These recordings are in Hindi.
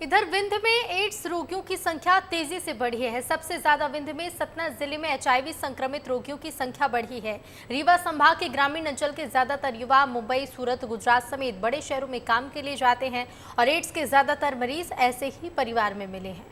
इधर विंध्य में एड्स रोगियों की संख्या तेजी से बढ़ी है। सबसे ज्यादा विंध्य में सतना जिले में एचआईवी संक्रमित रोगियों की संख्या बढ़ी है। रीवा संभाग के ग्रामीण अंचल के ज्यादातर युवा मुंबई, सूरत, गुजरात समेत बड़े शहरों में काम के लिए जाते हैं और एड्स के ज्यादातर मरीज ऐसे ही परिवार में मिले हैं।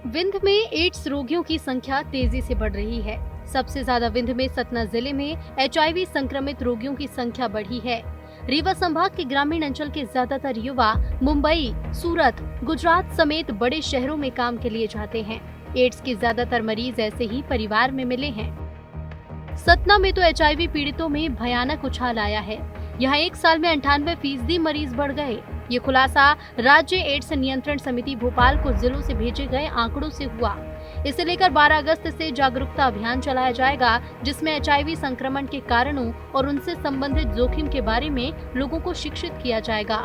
विंध्य में एड्स रोगियों की संख्या तेजी से बढ़ रही है। सबसे ज्यादा विंध्य में सतना जिले में एचआईवी संक्रमित रोगियों की संख्या बढ़ी है। रीवा संभाग के ग्रामीण अंचल के ज्यादातर युवा मुंबई, सूरत, गुजरात समेत बड़े शहरों में काम के लिए जाते हैं। एड्स के ज्यादातर मरीज ऐसे ही परिवार में मिले हैं। सतना में तो एचआईवी पीड़ितों में भयानक उछाल आया है। यहाँ एक साल में 98% मरीज बढ़ गए। ये खुलासा राज्य एड्स नियंत्रण समिति भोपाल को जिलों से भेजे गए आंकड़ों से हुआ। इसे लेकर 12 अगस्त से जागरूकता अभियान चलाया जाएगा, जिसमें एचआईवी संक्रमण के कारणों और उनसे संबंधित जोखिम के बारे में लोगों को शिक्षित किया जाएगा।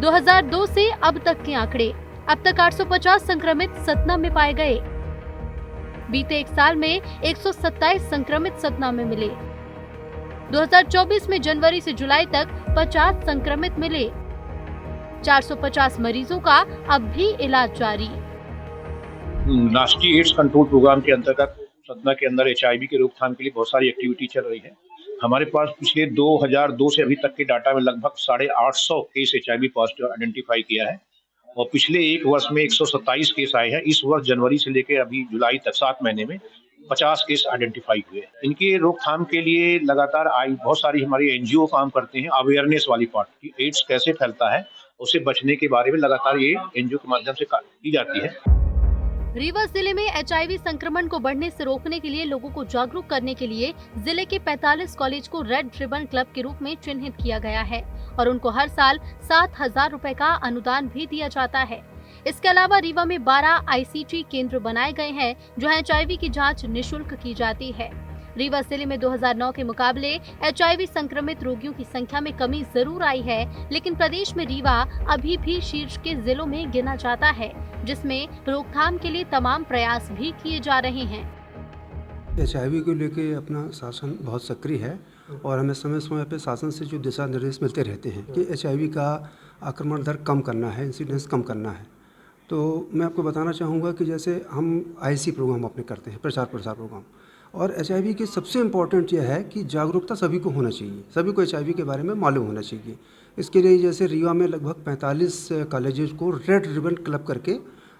2002 से अब तक के आंकड़े। अब तक 850 संक्रमित सतना में पाए गए। बीते एक साल में 127 संक्रमित सतना में मिले। 2024 में जनवरी से जुलाई तक 50 संक्रमित मिले। 450 मरीजों का अब भी इलाज जारी। राष्ट्रीय एड्स कंट्रोल प्रोग्राम के अंतर्गत सतना के अंदर एचआईवी के रोकथाम के लिए बहुत सारी एक्टिविटी चल रही है। हमारे पास पिछले 2002 से अभी तक के डाटा में लगभग 850 केस एचआईवी पॉजिटिव आइडेंटिफाई किया है और पिछले एक वर्ष में 127 केस आए हैं। इस वर्ष जनवरी से लेकर अभी जुलाई तक 7 महीने में 50 केस आइडेंटिफाई हुए। इनके रोकथाम के लिए लगातार बहुत सारी हमारी एनजीओ काम करते हैं अवेयरनेस वाली पार्ट की। एड्स कैसे फैलता है उससे बचने के बारे में लगातार ये एनजीओ के माध्यम से की जाती है। रीवा जिले में एचआईवी संक्रमण को बढ़ने से रोकने के लिए लोगों को जागरूक करने के लिए जिले के 45 कॉलेज को रेड रिबन क्लब के रूप में चिन्हित किया गया है और उनको हर साल 7,000 रुपए का अनुदान भी दिया जाता है। इसके अलावा रीवा में 12 आईसीटी केंद्र बनाए गए हैं, जहां एचआईवी की जांच निःशुल्क की जाती है। रीवा जिले में 2009 के मुकाबले एचआईवी संक्रमित रोगियों की संख्या में कमी जरूर आई है, लेकिन प्रदेश में रीवा अभी भी शीर्ष के जिलों में गिना जाता है, जिसमें रोकथाम के लिए तमाम प्रयास भी किए जा रहे हैं। एचआईवी को लेकर अपना शासन बहुत सक्रिय है और हमें समय समय पर शासन से जो दिशा निर्देश मिलते रहते हैं कि एचआईवी का आक्रमण दर कम करना है, इंसिडेंस कम करना है। तो मैं आपको बताना चाहूँगा कि जैसे हम आईसी प्रोग्राम अपने करते हैं, प्रचार प्रसार प्रोग्राम, और एचआईवी की सबसे इम्पॉर्टेंट यह है कि जागरूकता सभी को होना चाहिए, सभी को एचआईवी के बारे में मालूम होना चाहिए। इसके लिए जैसे रीवा में लगभग 45 कॉलेजेस को रेड रिबन क्लब करके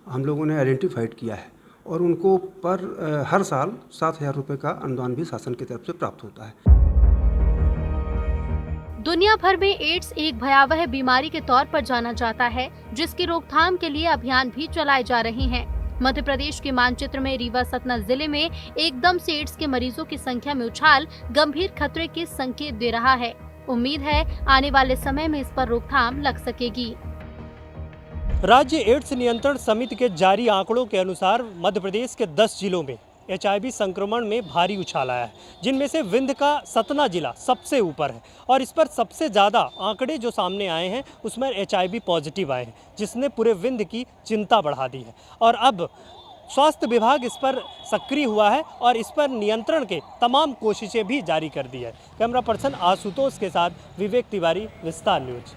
हम लोगों ने आइडेंटिफाइड किया है और उनको पर हर साल 7,000 रुपये का अनुदान भी शासन की तरफ से प्राप्त होता है। दुनिया भर में एड्स एक भयावह बीमारी के तौर पर जाना जाता है, जिसकी रोकथाम के लिए अभियान भी चलाए जा रहे हैं। मध्य प्रदेश के मानचित्र में रीवा सतना जिले में एकदम से एड्स के मरीजों की संख्या में उछाल गंभीर खतरे के संकेत दे रहा है। उम्मीद है आने वाले समय में इस पर रोकथाम लग सकेगी। राज्य एड्स नियंत्रण समिति के जारी आंकड़ों के अनुसार मध्य प्रदेश के 10 जिलों में एचआईवी संक्रमण में भारी उछाल आया है, जिनमें से विंध्य का सतना जिला सबसे ऊपर है और इस पर सबसे ज़्यादा आंकड़े जो सामने आए हैं उसमें एचआईवी पॉजिटिव आए हैं, जिसने पूरे विंध्य की चिंता बढ़ा दी है। और अब स्वास्थ्य विभाग इस पर सक्रिय हुआ है और इस पर नियंत्रण के तमाम कोशिशें भी जारी कर दी है। कैमरा पर्सन आशुतोष के साथ विवेक तिवारी, विस्तार न्यूज।